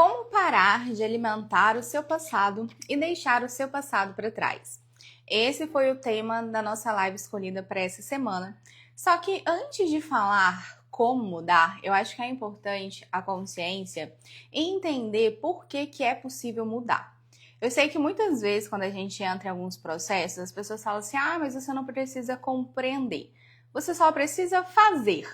Como parar de alimentar o seu passado e deixar o seu passado para trás? Esse foi o tema da nossa live escolhida para essa semana. Só que antes de falar como mudar, eu acho que é importante a consciência e entender por que é possível mudar. Eu sei que muitas vezes, quando a gente entra em alguns processos, as pessoas falam assim: mas você não precisa compreender, você só precisa fazer.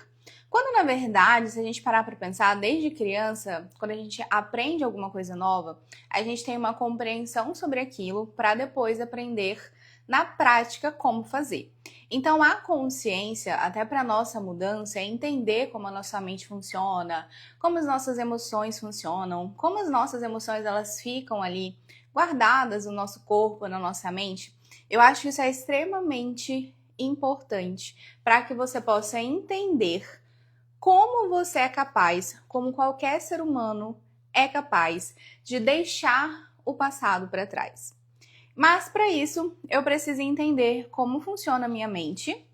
Quando, na verdade, se a gente parar para pensar, desde criança, quando a gente aprende alguma coisa nova, a gente tem uma compreensão sobre aquilo para depois aprender na prática como fazer. Então, a consciência, até para a nossa mudança, é entender como a nossa mente funciona, como as nossas emoções funcionam, como as nossas emoções elas ficam ali guardadas no nosso corpo, na nossa mente. Eu acho que isso é extremamente importante para que você possa entender como você é capaz, como qualquer ser humano é capaz de deixar o passado para trás. Mas para isso, eu preciso entender como funciona a minha mente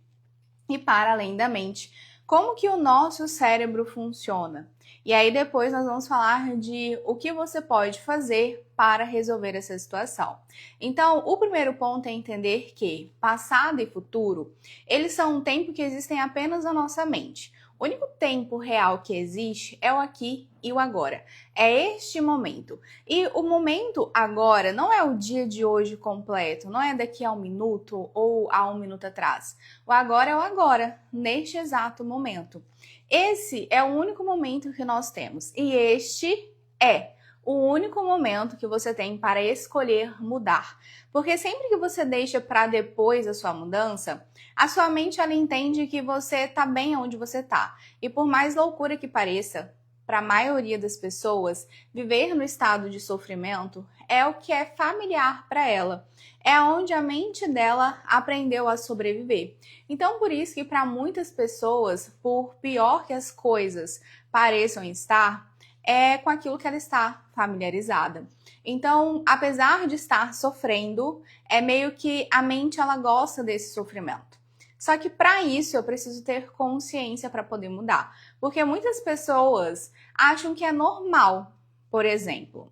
e, para além da mente, como que o nosso cérebro funciona. E aí depois nós vamos falar de o que você pode fazer para resolver essa situação. Então, o primeiro ponto é entender que passado e futuro, eles são um tempo que existem apenas na nossa mente. O único tempo real que existe é o aqui e o agora. É este momento. E o momento agora não é o dia de hoje completo, não é daqui a um minuto ou a um minuto atrás. O agora é o agora, neste exato momento. Esse é o único momento que nós temos. E este é o único momento que você tem para escolher mudar. Porque sempre que você deixa para depois a sua mudança, a sua mente ela entende que você está bem onde você está. E por mais loucura que pareça, para a maioria das pessoas, viver no estado de sofrimento é o que é familiar para ela. É onde a mente dela aprendeu a sobreviver. Então, por isso que para muitas pessoas, por pior que as coisas pareçam estar, é com aquilo que ela está familiarizada. Então, apesar de estar sofrendo, é meio que a mente ela gosta desse sofrimento. Só que para isso eu preciso ter consciência para poder mudar. Porque muitas pessoas acham que é normal, por exemplo.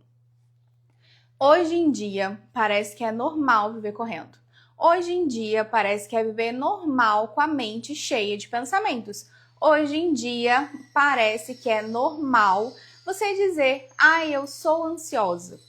Hoje em dia parece que é normal viver correndo. Hoje em dia parece que é viver normal com a mente cheia de pensamentos. Hoje em dia parece que é normal você dizer: eu sou ansiosa.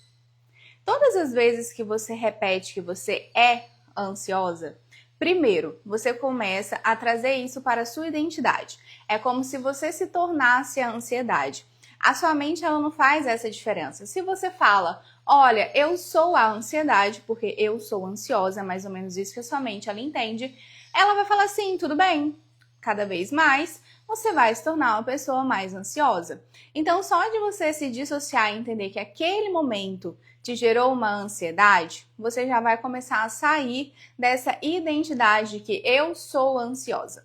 Todas as vezes que você repete que você é ansiosa, primeiro, você começa a trazer isso para a sua identidade. É como se você se tornasse a ansiedade. A sua mente ela não faz essa diferença. Se você fala: olha, eu sou a ansiedade porque eu sou ansiosa, é mais ou menos isso que a sua mente ela entende, ela vai falar assim: tudo bem. Cada vez mais, você vai se tornar uma pessoa mais ansiosa. Então, só de você se dissociar e entender que aquele momento te gerou uma ansiedade, você já vai começar a sair dessa identidade de que eu sou ansiosa.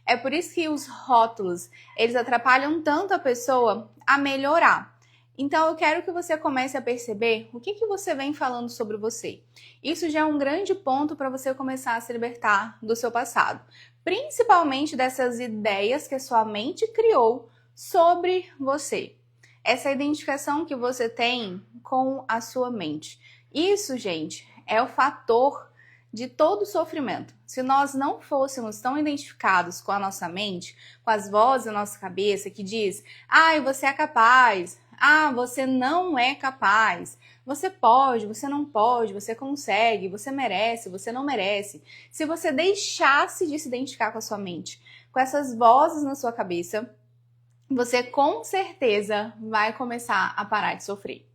É por isso que os rótulos, eles atrapalham tanto a pessoa a melhorar. Então, eu quero que você comece a perceber o que você vem falando sobre você. Isso já é um grande ponto para você começar a se libertar do seu passado. Principalmente dessas ideias que a sua mente criou sobre você. Essa identificação que você tem com a sua mente. Isso, gente, é o fator de todo sofrimento. Se nós não fôssemos tão identificados com a nossa mente, com as vozes da nossa cabeça que diz: você é capaz, você não é capaz, você pode, você não pode, você consegue, você merece, você não merece. Se você deixasse de se identificar com a sua mente, com essas vozes na sua cabeça, você com certeza vai começar a parar de sofrer.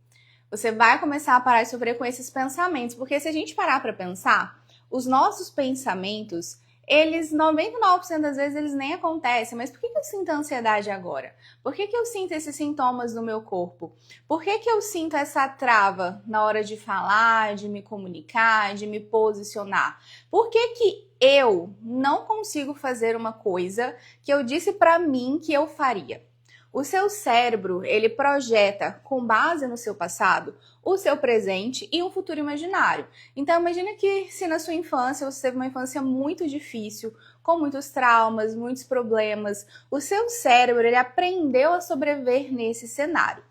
Você vai começar a parar de sofrer com esses pensamentos, porque se a gente parar para pensar, os nossos pensamentos, eles 99% das vezes eles nem acontecem. Mas por que eu sinto ansiedade agora? Por que eu sinto esses sintomas no meu corpo? Por que eu sinto essa trava na hora de falar, de me comunicar, de me posicionar? Por que eu não consigo fazer uma coisa que eu disse para mim que eu faria? O seu cérebro, ele projeta, com base no seu passado, o seu presente e um futuro imaginário. Então, imagine que se na sua infância você teve uma infância muito difícil, com muitos traumas, muitos problemas, o seu cérebro, ele aprendeu a sobreviver nesse cenário.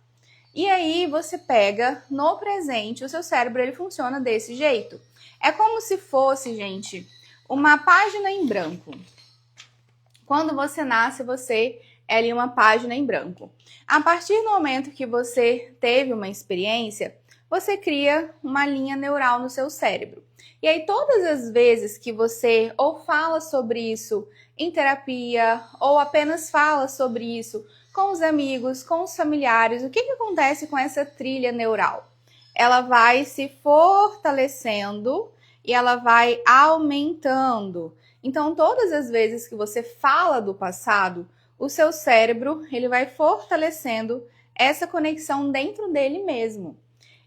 E aí você pega no presente, o seu cérebro ele funciona desse jeito. É como se fosse, gente, uma página em branco. Quando você nasce, você é ali uma página em branco. A partir do momento que você teve uma experiência, você cria uma linha neural no seu cérebro. E aí, todas as vezes que você ou fala sobre isso em terapia, ou apenas fala sobre isso com os amigos, com os familiares, o que acontece com essa trilha neural? Ela vai se fortalecendo e ela vai aumentando. Então, todas as vezes que você fala do passado, o seu cérebro ele vai fortalecendo essa conexão dentro dele mesmo.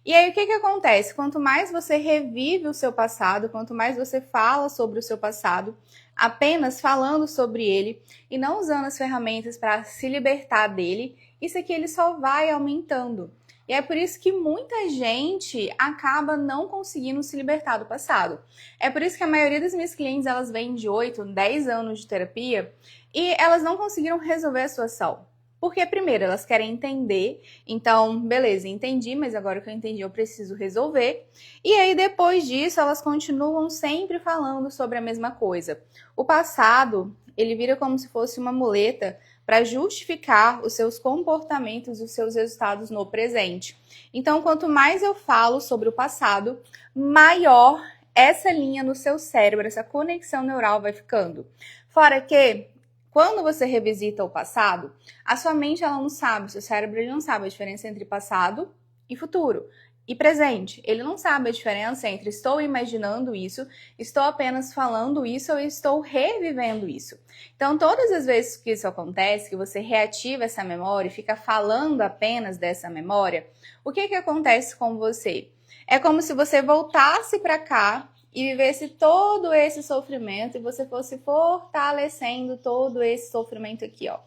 E aí, o que acontece? Quanto mais você revive o seu passado, quanto mais você fala sobre o seu passado, apenas falando sobre ele e não usando as ferramentas para se libertar dele, isso aqui ele só vai aumentando. E é por isso que muita gente acaba não conseguindo se libertar do passado. É por isso que a maioria das minhas clientes, elas vêm de 8, 10 anos de terapia e elas não conseguiram resolver a situação. Porque, primeiro, elas querem entender, então, beleza, entendi, mas agora que eu entendi, eu preciso resolver. E aí, depois disso, elas continuam sempre falando sobre a mesma coisa. O passado, ele vira como se fosse uma muleta para justificar os seus comportamentos e os seus resultados no presente. Então, quanto mais eu falo sobre o passado, maior essa linha no seu cérebro, essa conexão neural vai ficando. Fora que, quando você revisita o passado, a sua mente ela não sabe, o seu cérebro ele não sabe a diferença entre passado e futuro. E presente, ele não sabe a diferença entre estou imaginando isso, estou apenas falando isso ou estou revivendo isso. Então, todas as vezes que isso acontece, que você reativa essa memória e fica falando apenas dessa memória, o que acontece com você? É como se você voltasse para cá e vivesse todo esse sofrimento e você fosse fortalecendo todo esse sofrimento aqui, ó.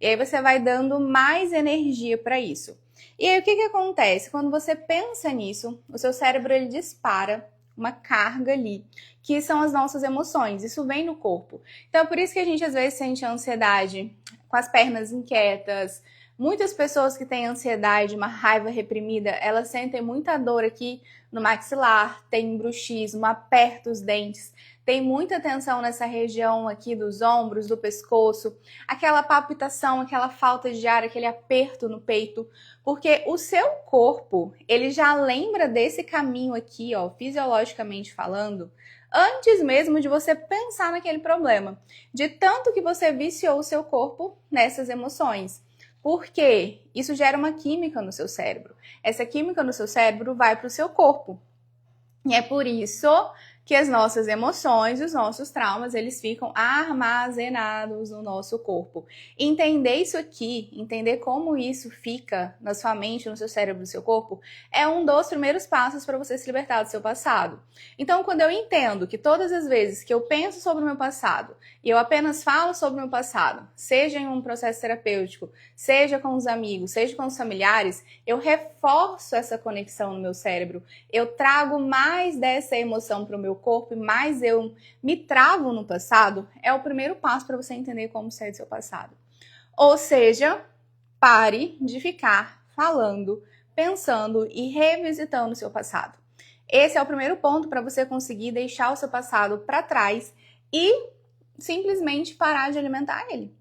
E aí você vai dando mais energia para isso. E aí o que acontece? Quando você pensa nisso, o seu cérebro ele dispara uma carga ali, que são as nossas emoções. Isso vem no corpo. Então é por isso que a gente às vezes sente ansiedade com as pernas inquietas. Muitas pessoas que têm ansiedade, uma raiva reprimida, elas sentem muita dor aqui no maxilar, tem bruxismo, aperta os dentes, tem muita tensão nessa região aqui dos ombros, do pescoço, aquela palpitação, aquela falta de ar, aquele aperto no peito, porque o seu corpo, ele já lembra desse caminho aqui, ó, fisiologicamente falando, antes mesmo de você pensar naquele problema, de tanto que você viciou o seu corpo nessas emoções. Porque isso gera uma química no seu cérebro. Essa química no seu cérebro vai para o seu corpo. E é por isso que as nossas emoções, os nossos traumas, eles ficam armazenados no nosso corpo. Entender isso aqui, entender como isso fica na sua mente, no seu cérebro, no seu corpo, é um dos primeiros passos para você se libertar do seu passado. Então, quando eu entendo que todas as vezes que eu penso sobre o meu passado e eu apenas falo sobre o meu passado, seja em um processo terapêutico, seja com os amigos, seja com os familiares, eu reforço essa conexão no meu cérebro, eu trago mais dessa emoção para o meu corpo e mais eu me travo no passado, é o primeiro passo para você entender como sair do seu passado. Ou seja, pare de ficar falando, pensando e revisitando o seu passado. Esse é o primeiro ponto para você conseguir deixar o seu passado para trás e simplesmente parar de alimentar ele.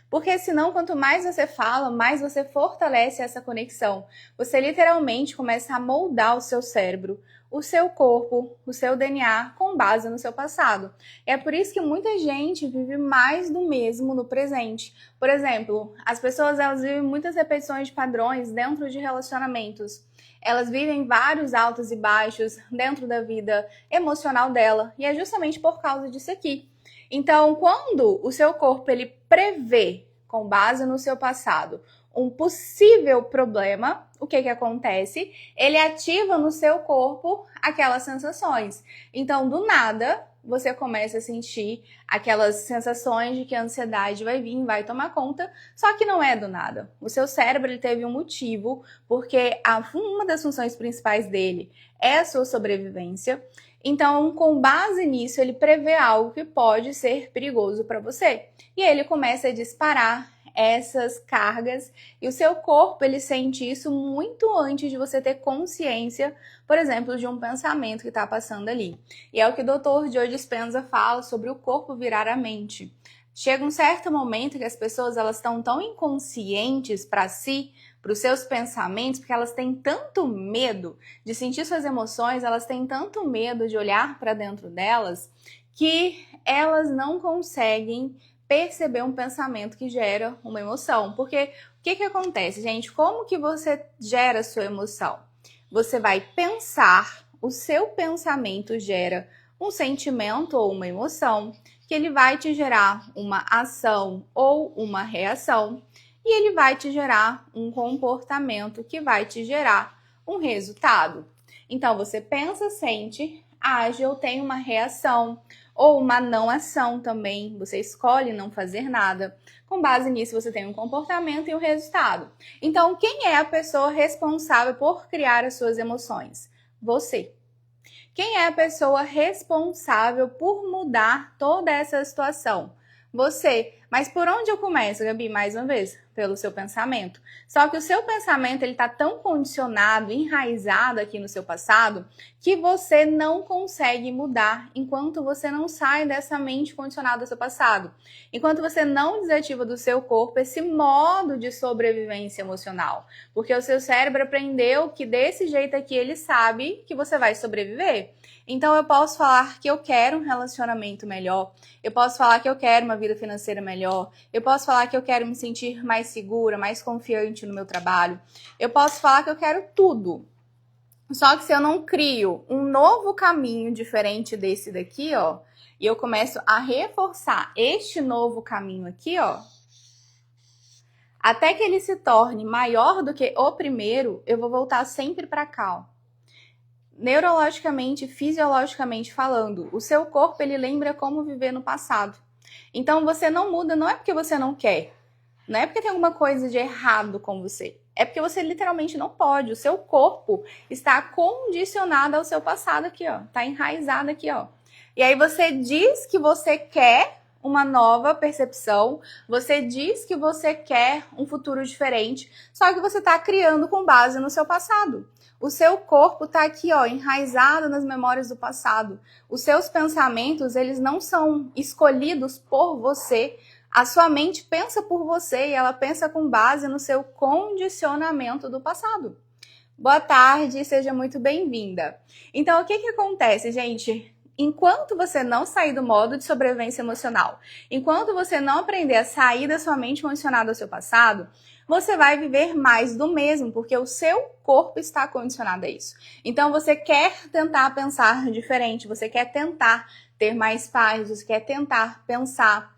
Porque senão, quanto mais você fala, mais você fortalece essa conexão. Você literalmente começa a moldar o seu cérebro, o seu corpo, o seu DNA com base no seu passado. E é por isso que muita gente vive mais do mesmo no presente. Por exemplo, as pessoas elas vivem muitas repetições de padrões dentro de relacionamentos. Elas vivem vários altos e baixos dentro da vida emocional dela. E é justamente por causa disso aqui. Então, quando o seu corpo ele prevê, com base no seu passado, um possível problema, o que acontece? Ele ativa no seu corpo aquelas sensações. Então, do nada, você começa a sentir aquelas sensações de que a ansiedade vai vir, vai tomar conta, só que não é do nada. O seu cérebro ele teve um motivo, porque uma das funções principais dele é a sua sobrevivência. Então, com base nisso, ele prevê algo que pode ser perigoso para você. E ele começa a disparar essas cargas e o seu corpo ele sente isso muito antes de você ter consciência, por exemplo, de um pensamento que está passando ali. E é o que o Dr. Joe Dispenza fala sobre o corpo virar a mente. Chega um certo momento que as pessoas elas estão tão inconscientes para si, para os seus pensamentos, porque elas têm tanto medo de sentir suas emoções, elas têm tanto medo de olhar para dentro delas, que elas não conseguem perceber um pensamento que gera uma emoção. Porque o que acontece, gente? Como que você gera a sua emoção? Você vai pensar, o seu pensamento gera um sentimento ou uma emoção, que ele vai te gerar uma ação ou uma reação, e ele vai te gerar um comportamento que vai te gerar um resultado. Então, você pensa, sente, age ou tem uma reação ou uma não ação também. Você escolhe não fazer nada. Com base nisso, você tem um comportamento e um resultado. Então, quem é a pessoa responsável por criar as suas emoções? Você. Quem é a pessoa responsável por mudar toda essa situação? Você. Mas por onde eu começo, Gabi? Mais uma vez, pelo seu pensamento. Só que o seu pensamento ele está tão condicionado, enraizado aqui no seu passado, que você não consegue mudar enquanto você não sai dessa mente condicionada do seu passado. Enquanto você não desativa do seu corpo esse modo de sobrevivência emocional. Porque o seu cérebro aprendeu que desse jeito aqui ele sabe que você vai sobreviver. Então eu posso falar que eu quero um relacionamento melhor, eu posso falar que eu quero uma vida financeira melhor, eu posso falar que eu quero me sentir mais segura, mais confiante no meu trabalho, eu posso falar que eu quero tudo. Só que se eu não crio um novo caminho diferente desse daqui, ó, e eu começo a reforçar este novo caminho aqui, ó, até que ele se torne maior do que o primeiro, eu vou voltar sempre para cá, ó. Neurologicamente, fisiologicamente falando, o seu corpo ele lembra como viver no passado. Então você não muda, não é porque você não quer, não é porque tem alguma coisa de errado com você, é porque você literalmente não pode. O seu corpo está condicionado ao seu passado aqui, ó, tá enraizado aqui, ó. E aí você diz que você quer uma nova percepção, você diz que você quer um futuro diferente, só que você está criando com base no seu passado. O seu corpo está aqui, ó, enraizado nas memórias do passado. Os seus pensamentos, eles não são escolhidos por você. A sua mente pensa por você e ela pensa com base no seu condicionamento do passado. Boa tarde, seja muito bem-vinda. Então, o que acontece, gente? Enquanto você não sair do modo de sobrevivência emocional, enquanto você não aprender a sair da sua mente condicionada ao seu passado, você vai viver mais do mesmo, porque o seu corpo está condicionado a isso. Então, você quer tentar pensar diferente, você quer tentar ter mais paz, você quer tentar pensar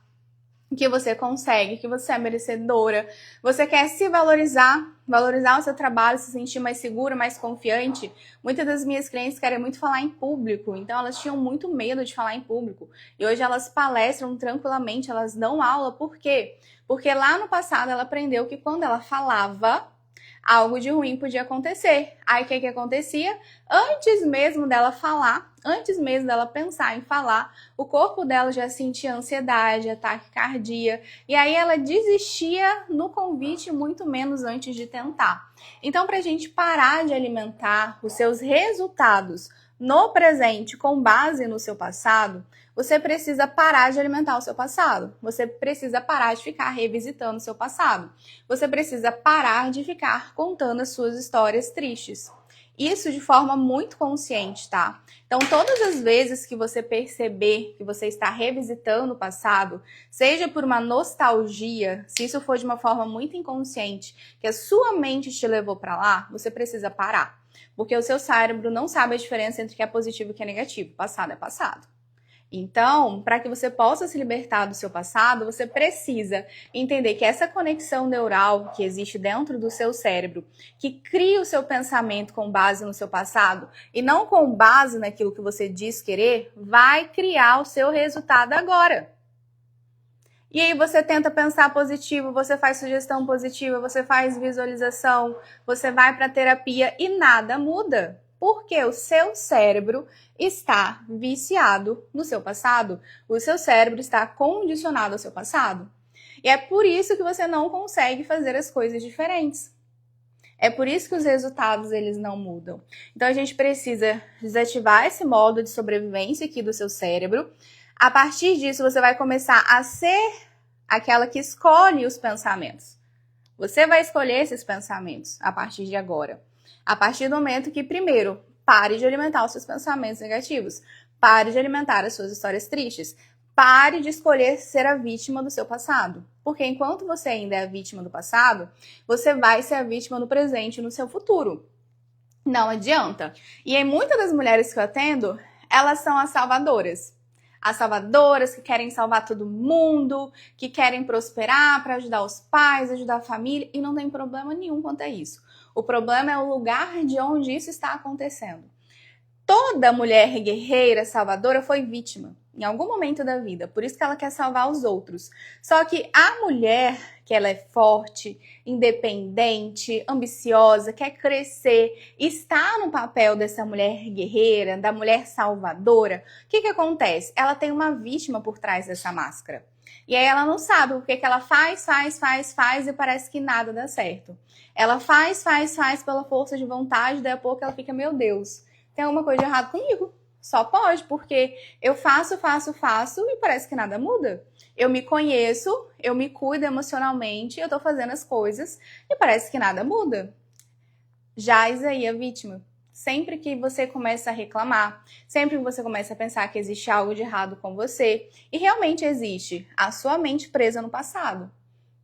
que você consegue, que você é merecedora, você quer se valorizar, valorizar o seu trabalho, se sentir mais segura, mais confiante. Muitas das minhas clientes querem muito falar em público, então elas tinham muito medo de falar em público. E hoje elas palestram tranquilamente, elas dão aula. Por quê? Porque lá no passado ela aprendeu que quando ela falava, algo de ruim podia acontecer. Aí o que acontecia? Antes mesmo dela falar, antes mesmo dela pensar em falar, o corpo dela já sentia ansiedade, ataque cardíaco, e aí ela desistia no convite muito menos antes de tentar. Então, para a gente parar de alimentar os seus resultados no presente com base no seu passado, você precisa parar de alimentar o seu passado. Você precisa parar de ficar revisitando o seu passado. Você precisa parar de ficar contando as suas histórias tristes. Isso de forma muito consciente, tá? Então, todas as vezes que você perceber que você está revisitando o passado, seja por uma nostalgia, se isso for de uma forma muito inconsciente, que a sua mente te levou para lá, você precisa parar. Porque o seu cérebro não sabe a diferença entre o que é positivo e o que é negativo. Passado é passado. Então, para que você possa se libertar do seu passado, você precisa entender que essa conexão neural que existe dentro do seu cérebro, que cria o seu pensamento com base no seu passado e não com base naquilo que você diz querer, vai criar o seu resultado agora. E aí você tenta pensar positivo, você faz sugestão positiva, você faz visualização, você vai para terapia e nada muda. Porque o seu cérebro está viciado no seu passado. O seu cérebro está condicionado ao seu passado. E é por isso que você não consegue fazer as coisas diferentes. É por isso que os resultados eles não mudam. Então a gente precisa desativar esse modo de sobrevivência aqui do seu cérebro. A partir disso, você vai começar a ser aquela que escolhe os pensamentos. Você vai escolher esses pensamentos a partir de agora. A partir do momento que, primeiro, pare de alimentar os seus pensamentos negativos. Pare de alimentar as suas histórias tristes. Pare de escolher ser a vítima do seu passado. Porque enquanto você ainda é a vítima do passado, você vai ser a vítima no presente e no seu futuro. Não adianta. E aí, muitas das mulheres que eu atendo, elas são as salvadoras. As salvadoras que querem salvar todo mundo, que querem prosperar para ajudar os pais, ajudar a família, e não tem problema nenhum quanto a isso. O problema é o lugar de onde isso está acontecendo. Toda mulher guerreira, salvadora, foi vítima em algum momento da vida, por isso que ela quer salvar os outros. Só que a mulher, que ela é forte, independente, ambiciosa, quer crescer, está no papel dessa mulher guerreira, da mulher salvadora, o que acontece? Ela tem uma vítima por trás dessa máscara. E aí ela não sabe o que ela faz e parece que nada dá certo. Ela faz pela força de vontade, daí a pouco ela fica, meu Deus, tem alguma coisa de errado comigo. Só pode, porque eu faço e parece que nada muda. Eu me conheço, eu me cuido emocionalmente, eu tô fazendo as coisas e parece que nada muda. Jaz aí a vítima. Sempre que você começa a reclamar, sempre que você começa a pensar que existe algo de errado com você, e realmente existe, a sua mente presa no passado.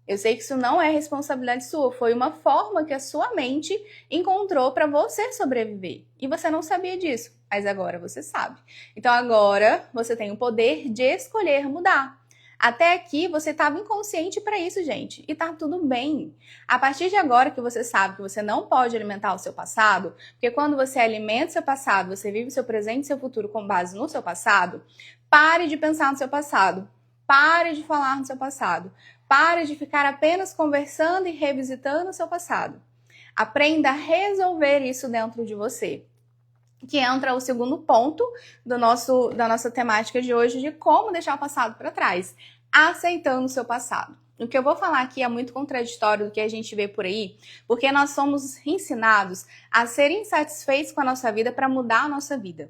Eu sei que isso não é responsabilidade sua, foi uma forma que a sua mente encontrou para você sobreviver. E você não sabia disso, mas agora você sabe. Então agora você tem o poder de escolher mudar. Até aqui você estava inconsciente para isso, gente, e tá tudo bem. A partir de agora que você sabe que você não pode alimentar o seu passado, porque quando você alimenta o seu passado, você vive o seu presente e seu futuro com base no seu passado, pare de pensar no seu passado, pare de falar no seu passado. Pare de ficar apenas conversando e revisitando o seu passado. Aprenda a resolver isso dentro de você. Que entra o segundo ponto da nossa temática de hoje, de como deixar o passado para trás. Aceitando o seu passado. O que eu vou falar aqui é muito contraditório do que a gente vê por aí, porque nós somos ensinados a ser insatisfeitos com a nossa vida para mudar a nossa vida.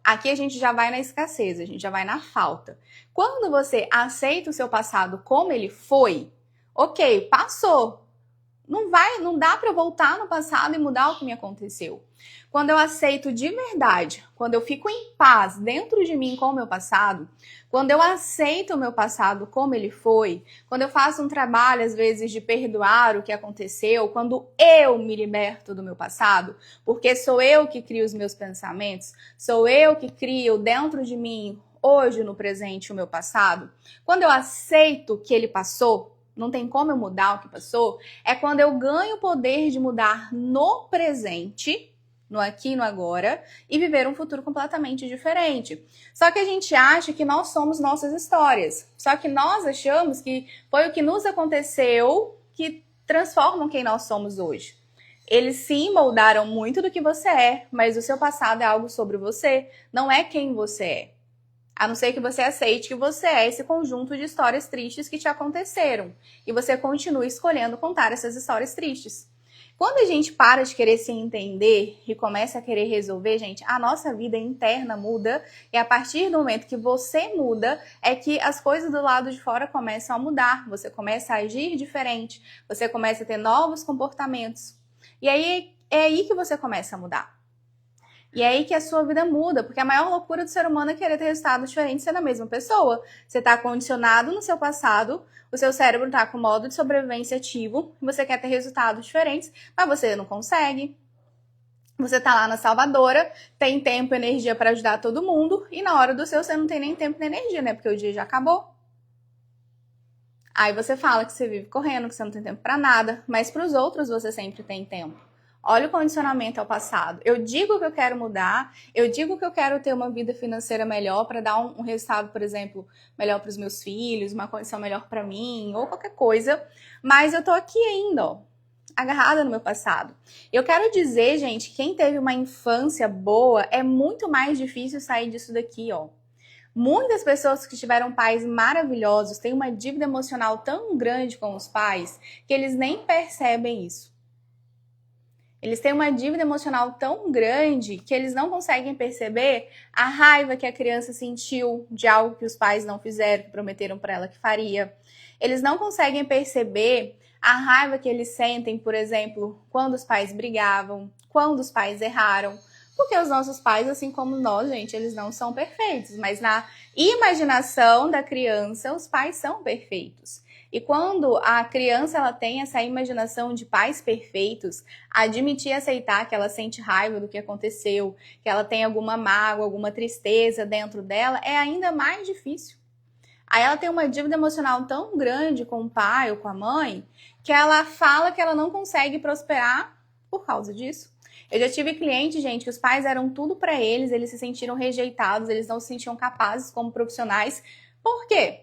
Aqui a gente já vai na escassez, a gente já vai na falta. Quando você aceita o seu passado como ele foi, ok, passou. Não dá para voltar no passado e mudar o que me aconteceu. Quando eu aceito de verdade, quando eu fico em paz dentro de mim com o meu passado, quando eu aceito o meu passado como ele foi, quando eu faço um trabalho, às vezes, de perdoar o que aconteceu, quando eu me liberto do meu passado, porque sou eu que crio os meus pensamentos, sou eu que crio dentro de mim, hoje, no presente, o meu passado, quando eu aceito que ele passou, não tem como eu mudar o que passou, é quando eu ganho o poder de mudar no presente, no aqui e no agora, e viver um futuro completamente diferente. Só que a gente acha que nós somos nossas histórias. Só que nós achamos que foi o que nos aconteceu que transformam quem nós somos hoje. Eles sim moldaram muito do que você é, mas o seu passado é algo sobre você, não é quem você é. A não ser que você aceite que você é esse conjunto de histórias tristes que te aconteceram. E você continue escolhendo contar essas histórias tristes. Quando a gente para de querer se entender e começa a querer resolver, gente, a nossa vida interna muda. E a partir do momento que você muda, é que as coisas do lado de fora começam a mudar. Você começa a agir diferente. Você começa a ter novos comportamentos. E aí é aí que você começa a mudar. E é aí que a sua vida muda, porque a maior loucura do ser humano é querer ter resultados diferentes sendo a mesma pessoa. Você está condicionado no seu passado, o seu cérebro está com modo de sobrevivência ativo, você quer ter resultados diferentes, mas você não consegue. Você está lá na salvadora, tem tempo e energia para ajudar todo mundo, e na hora do seu você não tem nem tempo nem energia, né? Porque o dia já acabou. Aí você fala que você vive correndo, que você não tem tempo para nada, mas para os outros você sempre tem tempo. Olha o condicionamento ao passado. Eu digo que eu quero mudar, eu digo que eu quero ter uma vida financeira melhor para dar um resultado, por exemplo, melhor para os meus filhos, uma condição melhor para mim, ou qualquer coisa, mas eu tô aqui ainda, ó, agarrada no meu passado. Eu quero dizer, gente, quem teve uma infância boa, é muito mais difícil sair disso daqui, ó. Muitas pessoas que tiveram pais maravilhosos têm uma dívida emocional tão grande com os pais que eles nem percebem isso. Eles têm uma dívida emocional tão grande que eles não conseguem perceber a raiva que a criança sentiu de algo que os pais não fizeram, que prometeram para ela que faria. Eles não conseguem perceber a raiva que eles sentem, por exemplo, quando os pais brigavam, quando os pais erraram. Porque os nossos pais, assim como nós, gente, eles não são perfeitos. Mas na imaginação da criança, os pais são perfeitos. E quando a criança ela tem essa imaginação de pais perfeitos, admitir e aceitar que ela sente raiva do que aconteceu, que ela tem alguma mágoa, alguma tristeza dentro dela, é ainda mais difícil. Aí ela tem uma dívida emocional tão grande com o pai ou com a mãe, que ela fala que ela não consegue prosperar por causa disso. Eu já tive cliente, gente, que os pais eram tudo para eles se sentiram rejeitados, eles não se sentiam capazes como profissionais. Por quê?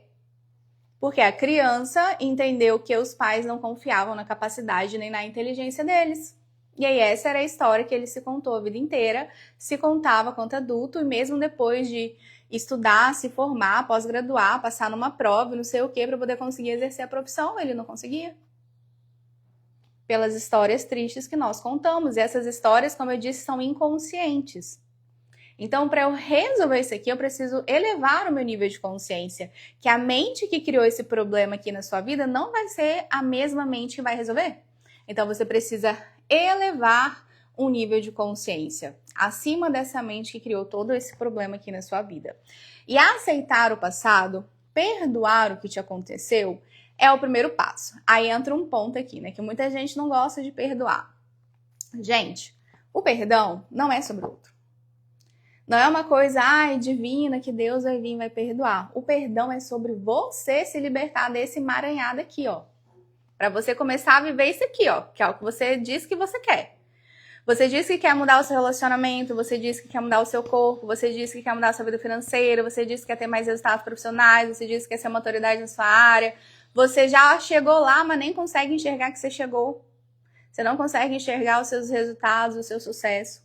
Porque a criança entendeu que os pais não confiavam na capacidade nem na inteligência deles. E aí essa era a história que ele se contou a vida inteira, se contava quanto adulto, e mesmo depois de estudar, se formar, pós-graduar, passar numa prova, não sei o que, para poder conseguir exercer a profissão, ele não conseguia. Pelas histórias tristes que nós contamos. E essas histórias, como eu disse, são inconscientes. Então, para eu resolver isso aqui, eu preciso elevar o meu nível de consciência. Que a mente que criou esse problema aqui na sua vida não vai ser a mesma mente que vai resolver. Então, você precisa elevar um nível de consciência acima dessa mente que criou todo esse problema aqui na sua vida. E aceitar o passado, perdoar o que te aconteceu, é o primeiro passo. Aí entra um ponto aqui, né? Que muita gente não gosta de perdoar. Gente, o perdão não é sobre o outro. Não é uma coisa, divina, que Deus vai vir e vai perdoar. O perdão é sobre você se libertar desse emaranhado aqui, ó. Para você começar a viver isso aqui, ó. Que é o que você diz que você quer. Você diz que quer mudar o seu relacionamento, você diz que quer mudar o seu corpo, você diz que quer mudar a sua vida financeira, você diz que quer ter mais resultados profissionais, você diz que quer ser uma autoridade na sua área. Você já chegou lá, mas nem consegue enxergar que você chegou. Você não consegue enxergar os seus resultados, o seu sucesso.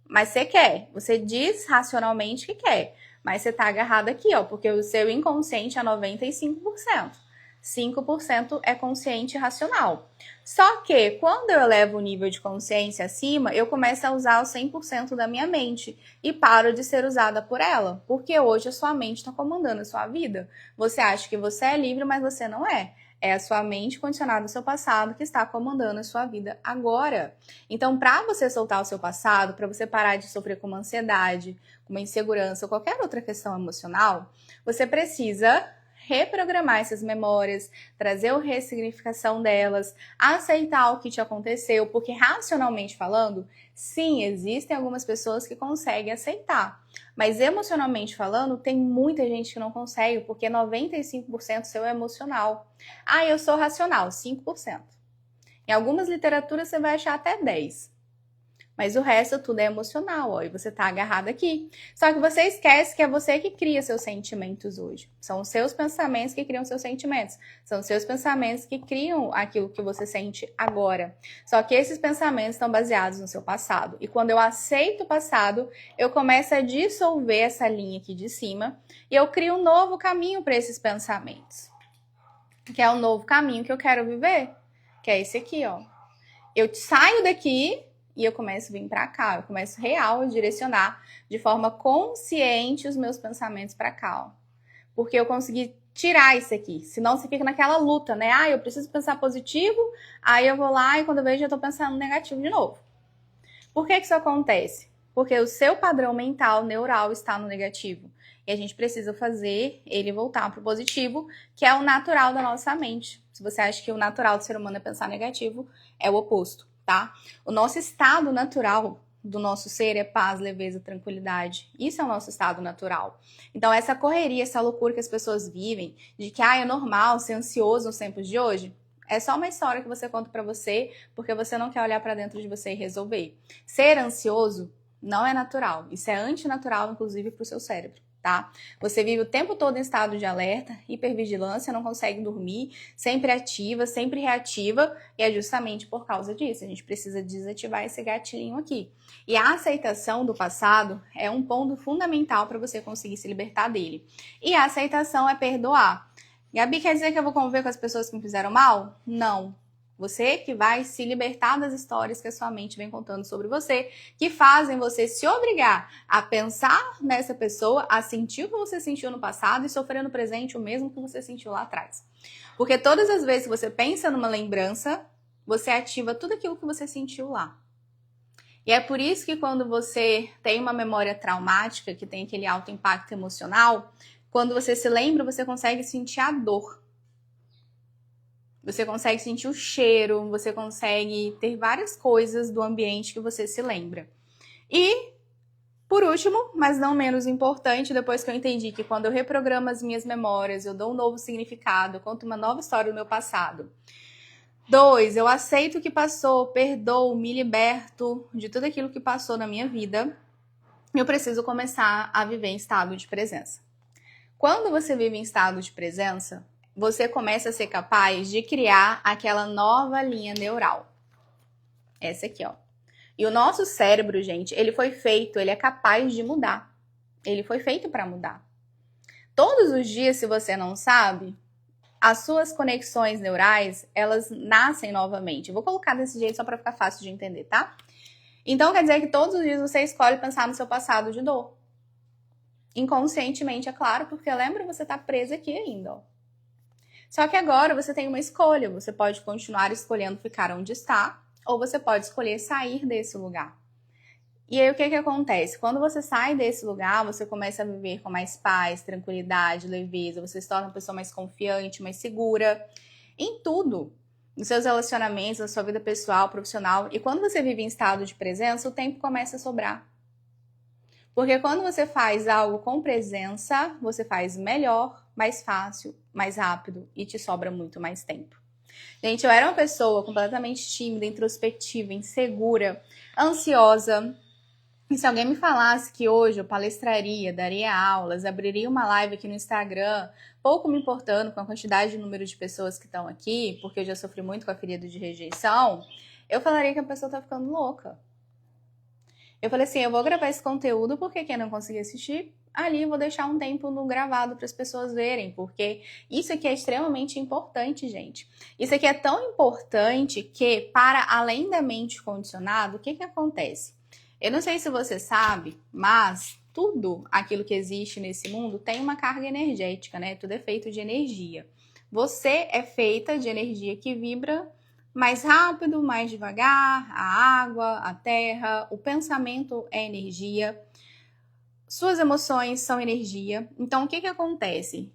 Mas você quer. Você diz racionalmente que quer. Mas você tá agarrado aqui, ó, porque o seu inconsciente é 95%. 5% é consciente e racional. Só que, quando eu elevo o nível de consciência acima, eu começo a usar o 100% da minha mente e paro de ser usada por ela. Porque hoje a sua mente está comandando a sua vida. Você acha que você é livre, mas você não é. É a sua mente condicionada ao seu passado que está comandando a sua vida agora. Então, para você soltar o seu passado, para você parar de sofrer com uma ansiedade, com uma insegurança ou qualquer outra questão emocional, você precisa reprogramar essas memórias, trazer a ressignificação delas, aceitar o que te aconteceu, porque racionalmente falando, sim, existem algumas pessoas que conseguem aceitar, mas emocionalmente falando, tem muita gente que não consegue, porque 95% seu é emocional. Eu sou racional, 5%. Em algumas literaturas você vai achar até 10%. Mas o resto tudo é emocional, ó, e você tá agarrado aqui. Só que você esquece que é você que cria seus sentimentos hoje. São os seus pensamentos que criam seus sentimentos. São os seus pensamentos que criam aquilo que você sente agora. Só que esses pensamentos estão baseados no seu passado. E quando eu aceito o passado, eu começo a dissolver essa linha aqui de cima e eu crio um novo caminho para esses pensamentos. Que é o novo caminho que eu quero viver. Que é esse aqui, ó. Eu saio daqui e eu começo a vir para cá, eu começo real a direcionar de forma consciente os meus pensamentos para cá, ó. Porque eu consegui tirar isso aqui, senão você fica naquela luta, né? Eu preciso pensar positivo, aí eu vou lá e quando eu vejo eu tô pensando negativo de novo. Por que isso acontece? Porque o seu padrão mental, neural, está no negativo. E a gente precisa fazer ele voltar para o positivo, que é o natural da nossa mente. Se você acha que o natural do ser humano é pensar negativo, é o oposto. Tá? O nosso estado natural do nosso ser é paz, leveza, tranquilidade. Isso é o nosso estado natural. Então, essa correria, essa loucura que as pessoas vivem, de que é normal ser ansioso nos tempos de hoje, é só uma história que você conta pra você, porque você não quer olhar pra dentro de você e resolver. Ser ansioso não é natural. Isso é antinatural, inclusive, pro seu cérebro. tá? Você vive o tempo todo em estado de alerta, hipervigilância, não consegue dormir, sempre ativa, sempre reativa, e é justamente por causa disso. A gente precisa desativar esse gatilhinho aqui. E a aceitação do passado é um ponto fundamental para você conseguir se libertar dele. E a aceitação é perdoar. Gabi, quer dizer que eu vou conviver com as pessoas que me fizeram mal? Não. Você que vai se libertar das histórias que a sua mente vem contando sobre você, que fazem você se obrigar a pensar nessa pessoa, a sentir o que você sentiu no passado e sofrer no presente o mesmo que você sentiu lá atrás. Porque todas as vezes que você pensa numa lembrança, você ativa tudo aquilo que você sentiu lá. E é por isso que quando você tem uma memória traumática, que tem aquele alto impacto emocional, quando você se lembra, você consegue sentir a dor. Você consegue sentir o cheiro, você consegue ter várias coisas do ambiente que você se lembra. E, por último, mas não menos importante, depois que eu entendi que quando eu reprogramo as minhas memórias, eu dou um novo significado, eu conto uma nova história do meu passado. 2, eu aceito o que passou, perdoo, me liberto de tudo aquilo que passou na minha vida. Eu preciso começar a viver em estado de presença. Quando você vive em estado de presença, você começa a ser capaz de criar aquela nova linha neural. Essa aqui, ó. E o nosso cérebro, gente, ele é capaz de mudar. Ele foi feito para mudar. Todos os dias, se você não sabe, as suas conexões neurais, elas nascem novamente. Eu vou colocar desse jeito só para ficar fácil de entender, tá? Então, quer dizer que todos os dias você escolhe pensar no seu passado de dor. Inconscientemente, é claro, porque lembra, você tá presa aqui ainda, ó. Só que agora você tem uma escolha, você pode continuar escolhendo ficar onde está, ou você pode escolher sair desse lugar. E aí o que acontece? Quando você sai desse lugar, você começa a viver com mais paz, tranquilidade, leveza, você se torna uma pessoa mais confiante, mais segura, em tudo. Nos seus relacionamentos, na sua vida pessoal, profissional. E quando você vive em estado de presença, o tempo começa a sobrar. Porque quando você faz algo com presença, você faz melhor, mais fácil, mais rápido e te sobra muito mais tempo. Gente, eu era uma pessoa completamente tímida, introspectiva, insegura, ansiosa. E se alguém me falasse que hoje eu palestraria, daria aulas, abriria uma live aqui no Instagram, pouco me importando com a quantidade de número de pessoas que estão aqui, porque eu já sofri muito com a ferida de rejeição, eu falaria que a pessoa tá ficando louca. Eu falei assim, eu vou gravar esse conteúdo porque quem não conseguir assistir, ali eu vou deixar um tempo no gravado para as pessoas verem, porque isso aqui é extremamente importante, gente. Isso aqui é tão importante que, para além da mente condicionada, o que acontece? Eu não sei se você sabe, mas tudo aquilo que existe nesse mundo tem uma carga energética, né? Tudo é feito de energia. Você é feita de energia que vibra mais rápido, mais devagar, a água, a terra, o pensamento é energia, suas emoções são energia. Então, o que acontece?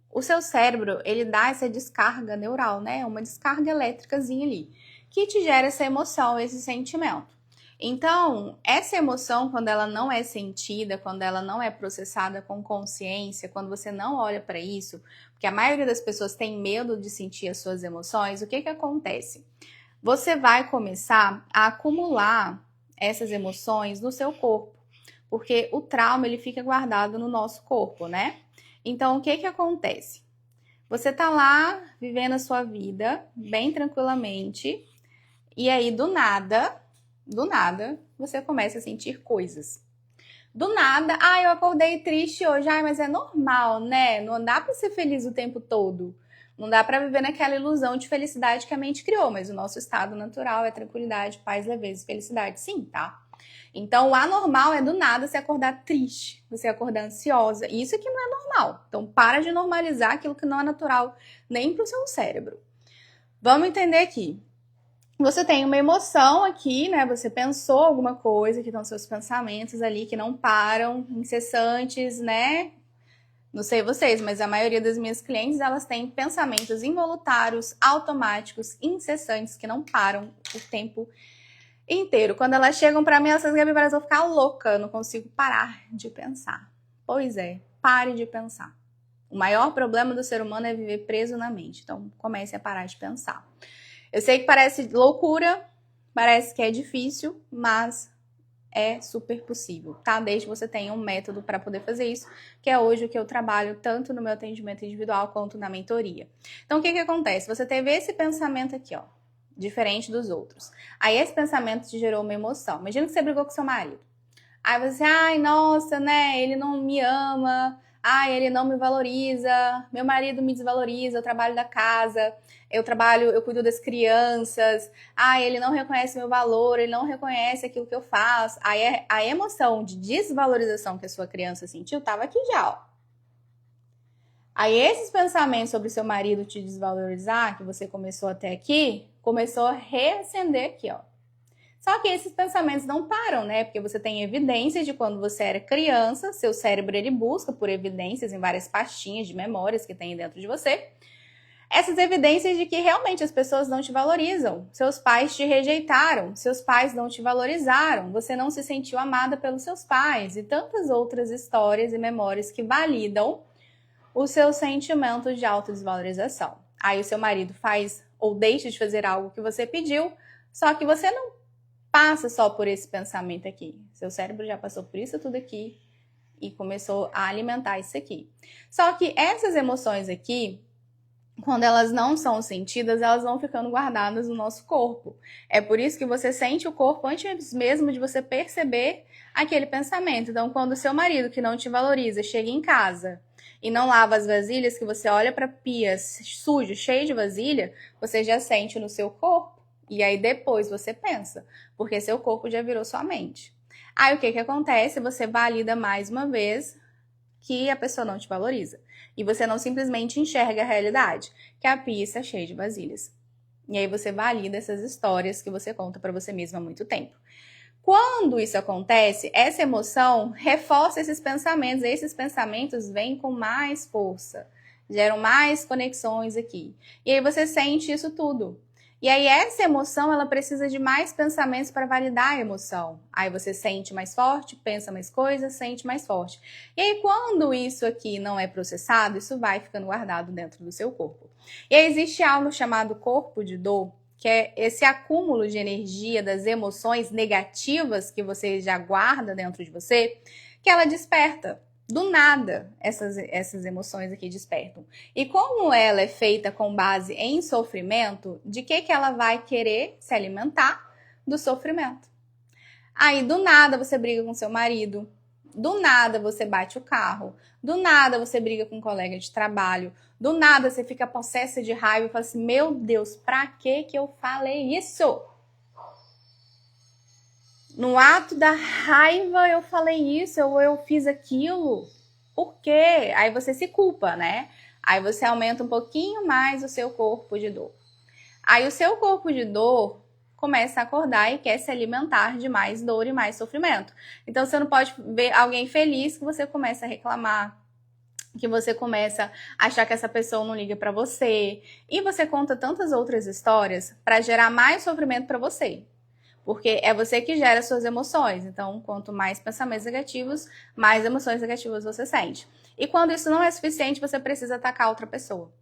O seu cérebro, ele dá essa descarga neural, né? Uma descarga elétricazinha ali, que te gera essa emoção, esse sentimento. Então, essa emoção, quando ela não é sentida, quando ela não é processada com consciência, quando você não olha para isso, porque a maioria das pessoas tem medo de sentir as suas emoções, o que acontece? Você vai começar a acumular essas emoções no seu corpo, porque o trauma ele fica guardado no nosso corpo, né? Então, o que acontece? Você tá lá vivendo a sua vida bem tranquilamente e aí do nada, você começa a sentir coisas. Do nada, eu acordei triste hoje, mas é normal, né? Não dá pra ser feliz o tempo todo. Não dá pra viver naquela ilusão de felicidade que a mente criou, mas o nosso estado natural é tranquilidade, paz, leveza e felicidade, sim, tá? Então, o anormal é do nada você acordar triste, você acordar ansiosa. E isso aqui não é normal. Então, para de normalizar aquilo que não é natural nem pro seu cérebro. Vamos entender aqui. Você tem uma emoção aqui, né? Você pensou alguma coisa, que estão seus pensamentos ali que não param, incessantes, né? Não sei vocês, mas a maioria das minhas clientes, elas têm pensamentos involuntários, automáticos, incessantes, que não param o tempo inteiro. Quando elas chegam pra mim, elas dizem, Gabi, parece que eu vou ficar louca, eu não consigo parar de pensar. Pois é, pare de pensar. O maior problema do ser humano é viver preso na mente. Então, comece a parar de pensar. Eu sei que parece loucura, parece que é difícil, mas É super possível, tá? Desde que você tenha um método para poder fazer isso, que é hoje o que eu trabalho tanto no meu atendimento individual quanto na mentoria. Então, o que que acontece? Você teve esse pensamento aqui, ó, diferente dos outros. Aí esse pensamento te gerou uma emoção. Imagina que você brigou com seu marido. Aí você, ai, nossa, né, ele não me ama, ai, ele não me valoriza, meu marido me desvaloriza, eu trabalho da casa, eu cuido das crianças, ai, ele não reconhece meu valor, ele não reconhece aquilo que eu faço. Aí a emoção de desvalorização que a sua criança sentiu tava aqui já, ó. Aí esses pensamentos sobre seu marido te desvalorizar, que você começou até aqui, começou a reacender aqui, ó. Só que esses pensamentos não param, né? Porque você tem evidências de quando você era criança, seu cérebro ele busca por evidências em várias pastinhas de memórias que tem dentro de você. Essas evidências de que realmente as pessoas não te valorizam, seus pais te rejeitaram, seus pais não te valorizaram, você não se sentiu amada pelos seus pais e tantas outras histórias e memórias que validam o seu sentimento de autodesvalorização. Aí o seu marido faz ou deixa de fazer algo que você pediu, só que você não passa só por esse pensamento aqui. Seu cérebro já passou por isso tudo aqui e começou a alimentar isso aqui. Só que essas emoções aqui, quando elas não são sentidas, elas vão ficando guardadas no nosso corpo. É por isso que você sente o corpo antes mesmo de você perceber aquele pensamento. Então, quando o seu marido, que não te valoriza, chega em casa e não lava as vasilhas, que você olha para a pia sujo, cheio de vasilha, você já sente no seu corpo. E aí depois você pensa, porque seu corpo já virou sua mente. Aí o que que acontece? Você valida mais uma vez que a pessoa não te valoriza. E você não simplesmente enxerga a realidade, que a pia está cheia de vasilhas. E aí você valida essas histórias que você conta para você mesma há muito tempo. Quando isso acontece, essa emoção reforça esses pensamentos, e esses pensamentos vêm com mais força, geram mais conexões aqui. E aí você sente isso tudo. E aí essa emoção, ela precisa de mais pensamentos para validar a emoção. Aí você sente mais forte, pensa mais coisas, sente mais forte. E aí quando isso aqui não é processado, isso vai ficando guardado dentro do seu corpo. E aí existe algo chamado corpo de dor, que é esse acúmulo de energia das emoções negativas que você já guarda dentro de você, que ela desperta. Do nada, essas emoções aqui despertam. E como ela é feita com base em sofrimento, de que ela vai querer se alimentar? Do sofrimento. Aí, do nada, você briga com seu marido. Do nada, você bate o carro. Do nada, você briga com um colega de trabalho. Do nada, você fica possessa de raiva e fala assim, meu Deus, pra que eu falei isso? No ato da raiva eu falei isso, eu fiz aquilo. Por quê? Aí você se culpa, né? Aí você aumenta um pouquinho mais o seu corpo de dor. Aí o seu corpo de dor começa a acordar e quer se alimentar de mais dor e mais sofrimento. Então você não pode ver alguém feliz que você começa a reclamar, que você começa a achar que essa pessoa não liga para você. E você conta tantas outras histórias para gerar mais sofrimento para você. Porque é você que gera suas emoções. Então, quanto mais pensamentos negativos, mais emoções negativas você sente. E quando isso não é suficiente, você precisa atacar outra pessoa.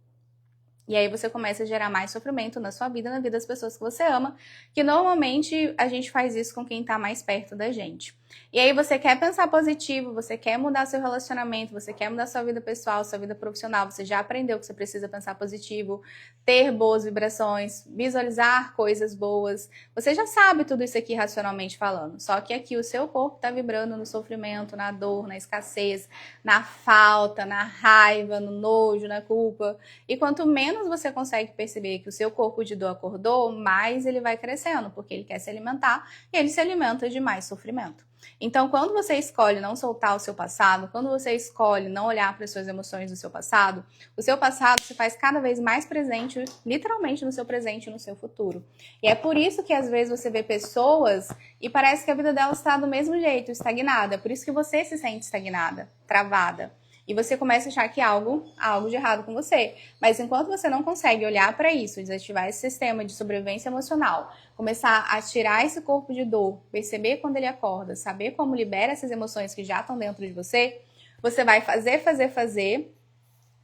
E aí você começa a gerar mais sofrimento na sua vida, na vida das pessoas que você ama, que normalmente a gente faz isso com quem tá mais perto da gente. E aí você quer pensar positivo, você quer mudar seu relacionamento, você quer mudar sua vida pessoal, sua vida profissional, você já aprendeu que você precisa pensar positivo, ter boas vibrações, visualizar coisas boas. Você já sabe tudo isso aqui racionalmente falando, só que aqui o seu corpo tá vibrando no sofrimento, na dor, na escassez, na falta, na raiva, no nojo, na culpa. E quanto menos você consegue perceber que o seu corpo de dor acordou, mais ele vai crescendo, porque ele quer se alimentar e ele se alimenta de mais sofrimento. Então, quando você escolhe não soltar o seu passado, quando você escolhe não olhar para as suas emoções do seu passado, o seu passado se faz cada vez mais presente, literalmente no seu presente e no seu futuro. E é por isso que às vezes você vê pessoas e parece que a vida delas está do mesmo jeito, estagnada. É por isso que você se sente estagnada, travada. E você começa a achar que há algo de errado com você. Mas enquanto você não consegue olhar para isso, desativar esse sistema de sobrevivência emocional, começar a tirar esse corpo de dor, perceber quando ele acorda, saber como libera essas emoções que já estão dentro de você, você vai fazer,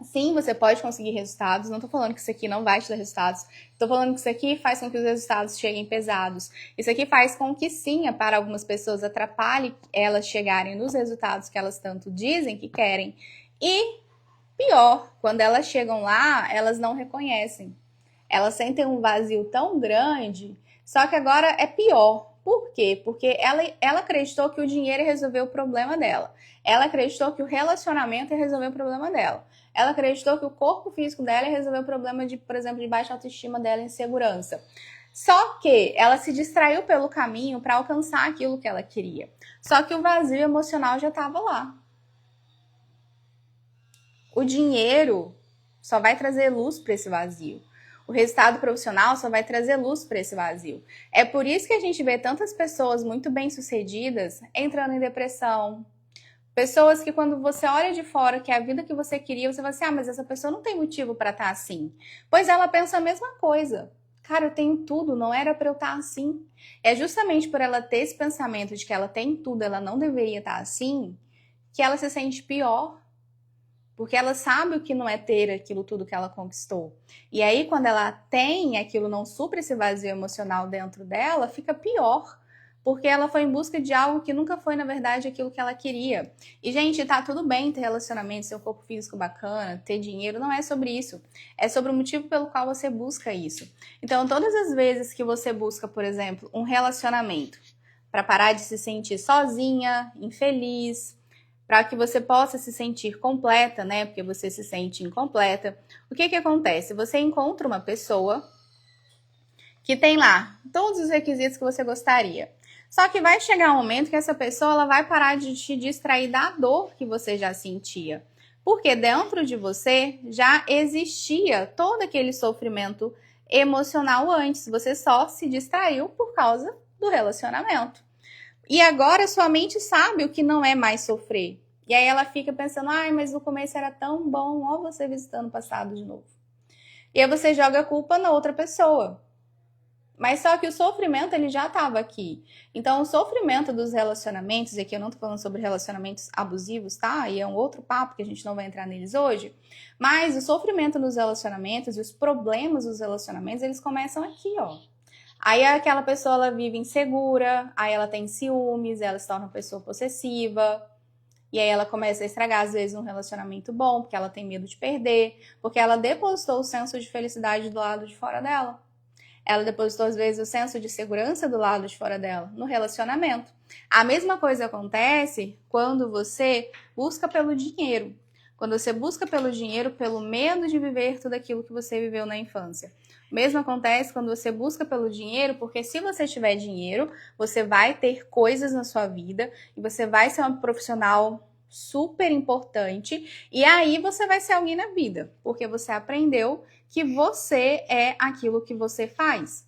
Sim, você pode conseguir resultados. Não tô falando que isso aqui não vai te dar resultados. Tô falando que isso aqui faz com que os resultados cheguem pesados. Isso aqui faz com que, sim, para algumas pessoas atrapalhe elas chegarem nos resultados que elas tanto dizem que querem. E pior, quando elas chegam lá, elas não reconhecem. Elas sentem um vazio tão grande, só que agora é pior. Por quê? Porque ela acreditou que o dinheiro ia resolver o problema dela. Ela acreditou que o relacionamento ia resolver o problema dela. Ela acreditou que o corpo físico dela ia resolver o problema de, por exemplo, de baixa autoestima dela e insegurança. Só que ela se distraiu pelo caminho para alcançar aquilo que ela queria. Só que o vazio emocional já estava lá. O dinheiro só vai trazer luz para esse vazio. O resultado profissional só vai trazer luz para esse vazio. É por isso que a gente vê tantas pessoas muito bem-sucedidas entrando em depressão. Pessoas que quando você olha de fora, que é a vida que você queria, você fala assim, mas essa pessoa não tem motivo para estar assim. Pois ela pensa a mesma coisa. Cara, eu tenho tudo, não era para eu estar assim. É justamente por ela ter esse pensamento de que ela tem tudo, ela não deveria estar assim, que ela se sente pior. Porque ela sabe o que não é ter aquilo tudo que ela conquistou. E aí, quando ela tem aquilo, não supre esse vazio emocional dentro dela, fica pior. Porque ela foi em busca de algo que nunca foi, na verdade, aquilo que ela queria. E, gente, tá tudo bem ter relacionamento, ter um corpo físico bacana, ter dinheiro, não é sobre isso. É sobre o motivo pelo qual você busca isso. Então, todas as vezes que você busca, por exemplo, um relacionamento para parar de se sentir sozinha, infeliz, para que você possa se sentir completa, né? Porque você se sente incompleta. O que acontece? Você encontra uma pessoa que tem lá todos os requisitos que você gostaria. Só que vai chegar um momento que essa pessoa ela vai parar de te distrair da dor que você já sentia. Porque dentro de você já existia todo aquele sofrimento emocional antes. Você só se distraiu por causa do relacionamento. E agora sua mente sabe o que não é mais sofrer. E aí ela fica pensando, mas no começo era tão bom, ó você visitando o passado de novo. E aí você joga a culpa na outra pessoa. Mas só que o sofrimento, ele já estava aqui. Então, o sofrimento dos relacionamentos, e aqui eu não tô falando sobre relacionamentos abusivos, tá? E é um outro papo que a gente não vai entrar neles hoje. Mas o sofrimento nos relacionamentos e os problemas dos relacionamentos, eles começam aqui, ó. Aí aquela pessoa, ela vive insegura, aí ela tem ciúmes, ela se torna uma pessoa possessiva, e aí ela começa a estragar, às vezes, um relacionamento bom, porque ela tem medo de perder, porque ela depositou o senso de felicidade do lado de fora dela. Ela depositou, às vezes, o senso de segurança do lado de fora dela, no relacionamento. A mesma coisa acontece quando você busca pelo dinheiro. Quando você busca pelo dinheiro, pelo medo de viver tudo aquilo que você viveu na infância. O mesmo acontece quando você busca pelo dinheiro, porque se você tiver dinheiro, você vai ter coisas na sua vida e você vai ser uma profissional super importante e aí você vai ser alguém na vida, porque você aprendeu que você é aquilo que você faz.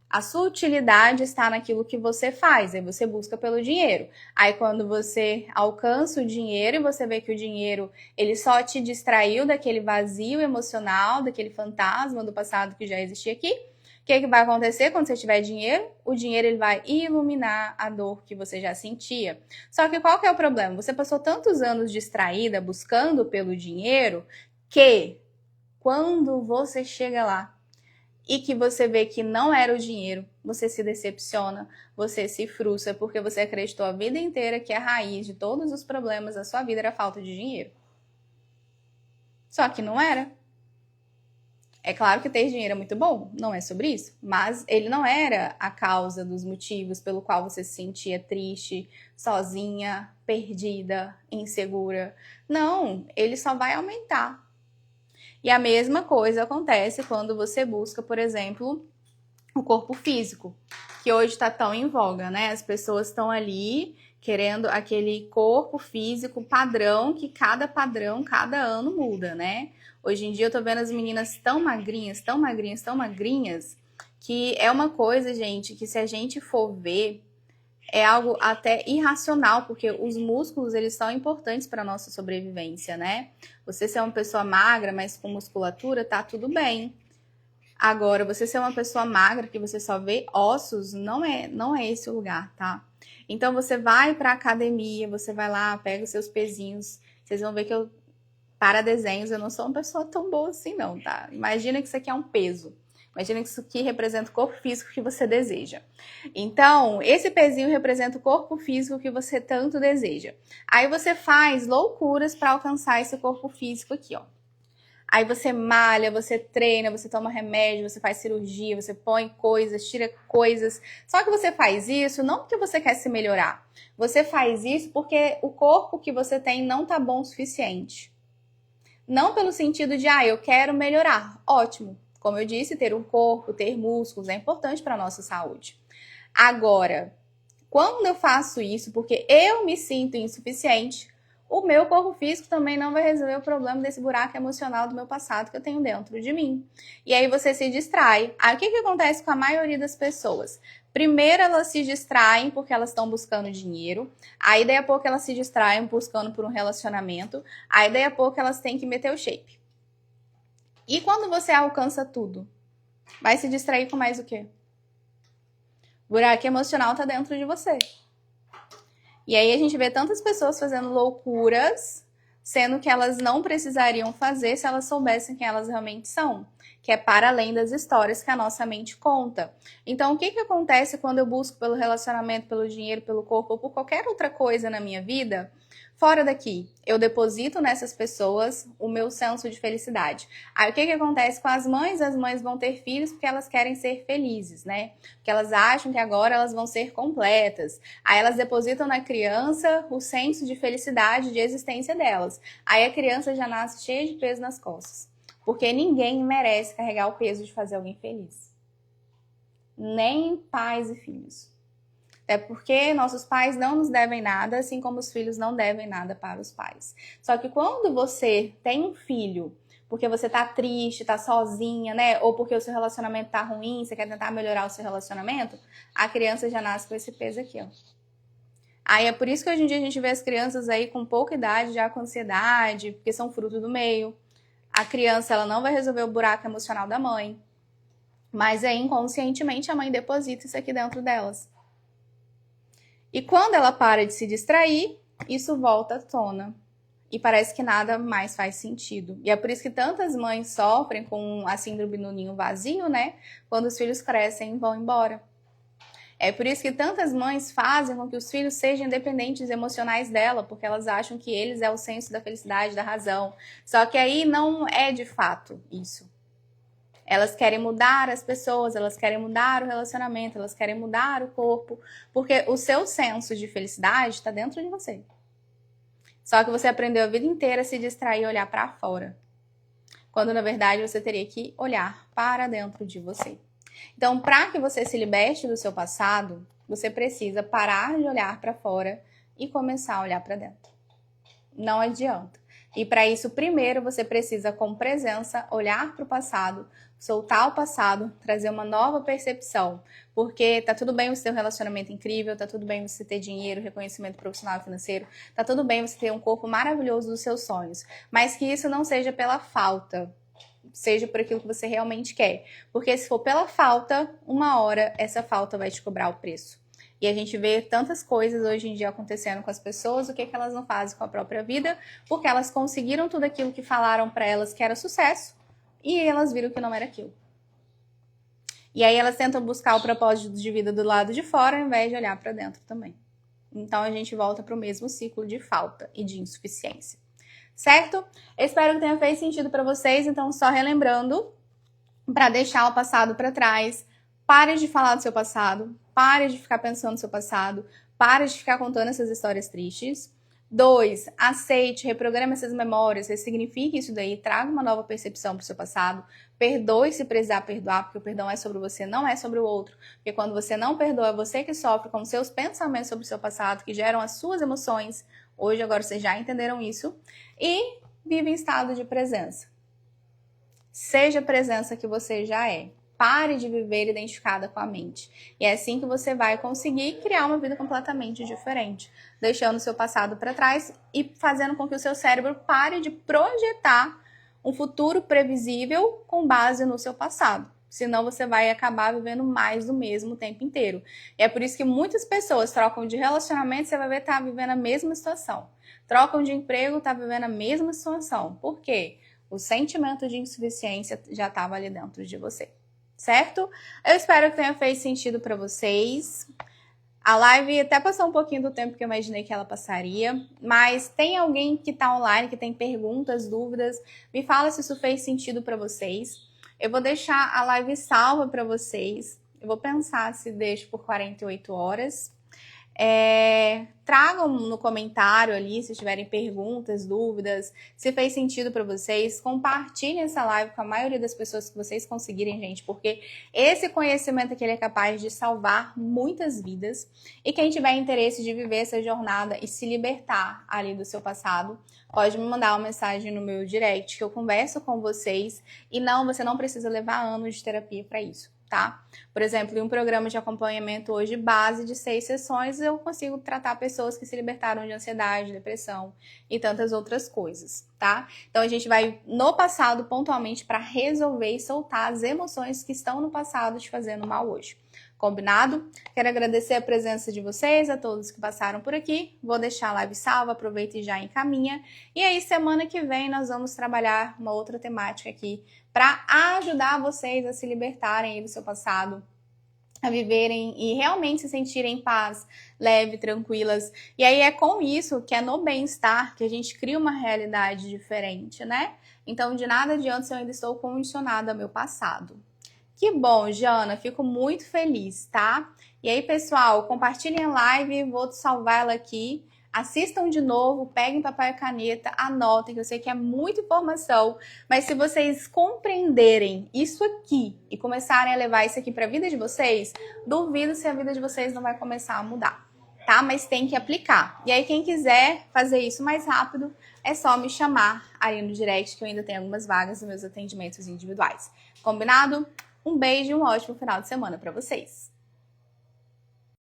A sua utilidade está naquilo que você faz, aí você busca pelo dinheiro. Aí quando você alcança o dinheiro e você vê que o dinheiro ele só te distraiu daquele vazio emocional, daquele fantasma do passado que já existia aqui, o que vai acontecer quando você tiver dinheiro? O dinheiro ele vai iluminar a dor que você já sentia. Só que qual que é o problema? Você passou tantos anos distraída, buscando pelo dinheiro, que quando você chega lá e que você vê que não era o dinheiro, você se decepciona, você se frustra, porque você acreditou a vida inteira que a raiz de todos os problemas da sua vida era a falta de dinheiro. Só que não era. É claro que ter dinheiro é muito bom, não é sobre isso, mas ele não era a causa dos motivos pelo qual você se sentia triste, sozinha, perdida, insegura. Não, ele só vai aumentar. E a mesma coisa acontece quando você busca, por exemplo, o corpo físico, que hoje está tão em voga, né? As pessoas estão ali querendo aquele corpo físico padrão, que cada padrão, cada ano muda, né? Hoje em dia eu tô vendo as meninas tão magrinhas, tão magrinhas, tão magrinhas, que é uma coisa, gente, que se a gente for ver, é algo até irracional, porque os músculos, eles são importantes para nossa sobrevivência, né? Você ser uma pessoa magra, mas com musculatura, tá tudo bem. Agora, você ser uma pessoa magra, que você só vê ossos, não é esse o lugar, tá? Então, você vai pra academia, você vai lá, pega os seus pezinhos, vocês vão ver que eu Para desenhos, eu não sou uma pessoa tão boa assim não, tá? Imagina que isso aqui é um peso. Imagina que isso aqui representa o corpo físico que você deseja. Então, esse pezinho representa o corpo físico que você tanto deseja. Aí você faz loucuras para alcançar esse corpo físico aqui, ó. Aí você malha, você treina, você toma remédio, você faz cirurgia, você põe coisas, tira coisas. Só que você faz isso não porque você quer se melhorar. Você faz isso porque o corpo que você tem não tá bom o suficiente. Não pelo sentido de, eu quero melhorar. Ótimo. Como eu disse, ter um corpo, ter músculos é importante para a nossa saúde. Agora, quando eu faço isso porque eu me sinto insuficiente, o meu corpo físico também não vai resolver o problema desse buraco emocional do meu passado que eu tenho dentro de mim. E aí você se distrai. Aí o que acontece com a maioria das pessoas? Primeiro elas se distraem porque elas estão buscando dinheiro. Aí daí a pouco elas se distraem buscando por um relacionamento. Aí daí a pouco elas têm que meter o shape. E quando você alcança tudo? Vai se distrair com mais o quê? O buraco emocional tá dentro de você. E aí a gente vê tantas pessoas fazendo loucuras, sendo que elas não precisariam fazer se elas soubessem quem elas realmente são, que é para além das histórias que a nossa mente conta. Então, o que acontece quando eu busco pelo relacionamento, pelo dinheiro, pelo corpo ou por qualquer outra coisa na minha vida? Fora daqui, eu deposito nessas pessoas o meu senso de felicidade. Aí o que acontece com as mães? As mães vão ter filhos porque elas querem ser felizes, né? Porque elas acham que agora elas vão ser completas. Aí elas depositam na criança o senso de felicidade, de existência delas. Aí a criança já nasce cheia de peso nas costas. Porque ninguém merece carregar o peso de fazer alguém feliz. Nem pais e filhos. É porque nossos pais não nos devem nada, assim como os filhos não devem nada para os pais. Só que quando você tem um filho, porque você tá triste, tá sozinha, né? Ou porque o seu relacionamento tá ruim, você quer tentar melhorar o seu relacionamento, a criança já nasce com esse peso aqui, ó. Aí é por isso que hoje em dia a gente vê as crianças aí com pouca idade já com ansiedade, porque são fruto do meio. A criança, ela não vai resolver o buraco emocional da mãe, mas aí inconscientemente a mãe deposita isso aqui dentro delas. E quando ela para de se distrair, isso volta à tona. E parece que nada mais faz sentido. E é por isso que tantas mães sofrem com a síndrome do ninho vazio, né? Quando os filhos crescem e vão embora. É por isso que tantas mães fazem com que os filhos sejam independentes emocionais dela, porque elas acham que eles é o senso da felicidade, da razão. Só que aí não é de fato isso. Elas querem mudar as pessoas, elas querem mudar o relacionamento, elas querem mudar o corpo, porque o seu senso de felicidade está dentro de você. Só que você aprendeu a vida inteira a se distrair e olhar para fora. Quando, na verdade, você teria que olhar para dentro de você. Então, para que você se liberte do seu passado, você precisa parar de olhar para fora e começar a olhar para dentro. Não adianta. E para isso, primeiro, você precisa, com presença, olhar para o passado, soltar o passado, trazer uma nova percepção. Porque tá tudo bem você ter um relacionamento incrível, tá tudo bem você ter dinheiro, reconhecimento profissional e financeiro, tá tudo bem você ter um corpo maravilhoso dos seus sonhos. Mas que isso não seja pela falta, seja por aquilo que você realmente quer. Porque se for pela falta, uma hora essa falta vai te cobrar o preço. E a gente vê tantas coisas hoje em dia acontecendo com as pessoas, o que elas não fazem com a própria vida, porque elas conseguiram tudo aquilo que falaram para elas que era sucesso, e elas viram que não era aquilo. E aí elas tentam buscar o propósito de vida do lado de fora, ao invés de olhar para dentro também. Então a gente volta para o mesmo ciclo de falta e de insuficiência. Certo? Eu espero que tenha feito sentido para vocês, então só relembrando, para deixar o passado para trás, pare de falar do seu passado, pare de ficar pensando no seu passado, pare de ficar contando essas histórias tristes. 2, aceite, reprograme essas memórias, ressignifique isso daí, traga uma nova percepção para o seu passado, perdoe se precisar perdoar, porque o perdão é sobre você, não é sobre o outro. Porque quando você não perdoa, é você que sofre com seus pensamentos sobre o seu passado, que geram as suas emoções. Hoje, agora, vocês já entenderam isso. E vive em estado de presença. Seja a presença que você já é. Pare de viver identificada com a mente. E é assim que você vai conseguir criar uma vida completamente diferente, deixando o seu passado para trás e fazendo com que o seu cérebro pare de projetar um futuro previsível com base no seu passado. Senão você vai acabar vivendo mais do mesmo o tempo inteiro. E é por isso que muitas pessoas trocam de relacionamento e você vai ver que tá vivendo a mesma situação. trocam de emprego, tá vivendo a mesma situação. Por quê? O sentimento de insuficiência já estava ali dentro de você, certo? Eu espero que tenha feito sentido para vocês. A live até passou um pouquinho do tempo que eu imaginei que ela passaria, mas tem alguém que está online, que tem perguntas, dúvidas, me fala se isso fez sentido para vocês. Eu vou deixar a live salva para vocês. Eu vou pensar se deixo por 48 horas. Tragam no comentário ali se tiverem perguntas, dúvidas, se fez sentido para vocês. Compartilhem essa live com a maioria das pessoas que vocês conseguirem, gente, porque esse conhecimento aqui ele é capaz de salvar muitas vidas. E quem tiver interesse de viver essa jornada e se libertar ali do seu passado, pode me mandar uma mensagem no meu direct que eu converso com vocês. E não, você não precisa levar anos de terapia para isso, tá? Por exemplo, em um programa de acompanhamento hoje, base de 6 sessões, eu consigo tratar pessoas que se libertaram de ansiedade, depressão e tantas outras coisas, tá? Então, a gente vai no passado pontualmente para resolver e soltar as emoções que estão no passado te fazendo mal hoje. Combinado? Quero agradecer a presença de vocês, a todos que passaram por aqui. Vou deixar a live salva, aproveita e já encaminha. E aí, semana que vem, nós vamos trabalhar uma outra temática aqui para ajudar vocês a se libertarem do seu passado, a viverem e realmente se sentirem em paz, leve, tranquilas. E aí é com isso, que é no bem-estar, que a gente cria uma realidade diferente, né? Então, de nada adianta se eu ainda estou condicionada ao meu passado. Que bom, Jana, fico muito feliz, tá? E aí, pessoal, compartilhem a live, vou salvar ela aqui. Assistam de novo, peguem papel e caneta, anotem, que eu sei que é muita informação, mas se vocês compreenderem isso aqui e começarem a levar isso aqui para a vida de vocês, duvido se a vida de vocês não vai começar a mudar, tá? Mas tem que aplicar. E aí, quem quiser fazer isso mais rápido, é só me chamar aí no direct, que eu ainda tenho algumas vagas nos meus atendimentos individuais. Combinado? Um beijo e um ótimo final de semana para vocês!